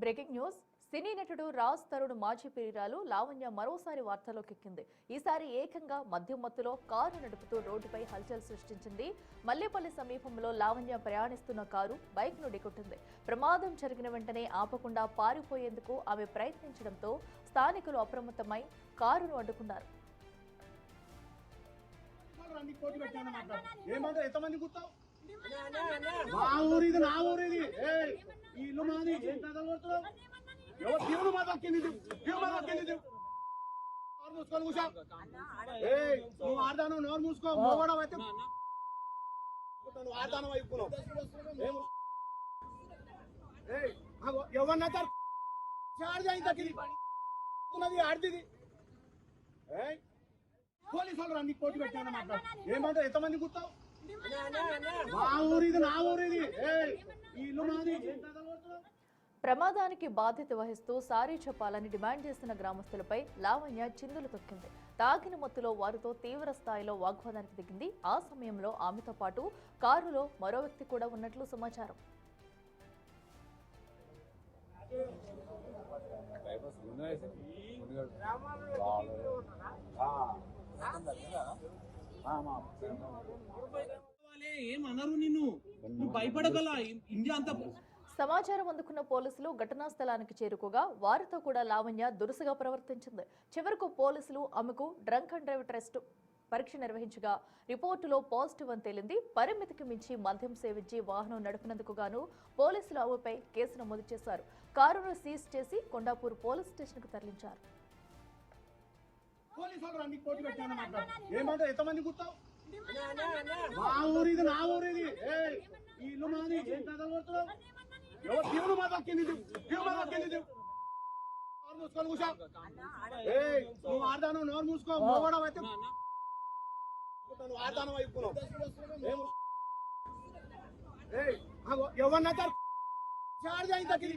Breaking news. సినీ నటుడు రాజ్ తరుణ్ మాజీ ప్రియురాలు లావణ్య మరోసారి వార్తల్లోకెక్కింది. ఈసారి ఏకంగా మద్యం మత్తులో కారు నడుపుతూ రోడ్డుపై హల్చల్ సృష్టించింది. మల్లేపల్లి సమీపంలో లావణ్య ప్రయాణిస్తున్న కారు బైక్ ను ఢీకొట్టింది. ప్రమాదం జరిగిన వెంటనే ఆపకుండా పారిపోయేందుకు ఆమె ప్రయత్నించడంతో స్థానికులు అప్రమత్తమై కారును అడ్డుకున్నారు. ఆడదాను నోరు మూసుకో మోగడం అయితే ఆడదానం అయిపోయినావు ఎవరన్నా చార్జ్ అయింది తగ్గింది ఆడిది పోలీసు వాళ్ళు అన్ని పోటీ పెట్టాను మాట్లాడు ఏమంటారు ఎంతమంది గుర్తావు మా ఊరిది నా ఊరిది ఇల్లు మాది. ప్రమాదానికి బాధ్యత వహిస్తూ సారీ చెప్పాలని డిమాండ్ చేసిన గ్రామస్తులపై లావణ్య చిందులు తొక్కింది. తాగిన మత్తులో వారితో తీవ్ర స్థాయిలో వాగ్వాదానికి దిగింది. ఆ సమయంలో ఆమెతో పాటు కారులో మరో వ్యక్తి కూడా ఉన్నట్లు సమాచారం. ఏమన్నారు నిన్ను భయపడగల ఇండియా అంతా. సమాచారం అందుకున్న పోలీసులు ఘటనా స్థలానికి చేరుకోగా వారితో కూడా లావణ్య దురుసుగా ప్రవర్తించింది. చివరకు పోలీసులు ఆమెకు డ్రంక్ అండ్ డ్రైవ్ టెస్ట్ పరీక్ష నిర్వహించగా రిపోర్టులో పాజిటివ్ అని తేలింది. పరిమితికి మించి మద్యం సేవించి వాహనం నడిపినందుకు గాను పోలీసులు ఆమెపై కేసు నమోదు చేశారు. కారును సీజ్ చేసి కొండాపూర్ పోలీస్ స్టేషన్ కు తరలించారు. ఇల్లు మాది దేవుడు మా దక్కింది మూసుకొని కూర్చో నువ్వు ఆడదాను నోరు మూసుకో మోగడం అయితే ఆడదానం అయిపోయినావు ఎవరన్నా చార్జ్ అయింది తగ్గింది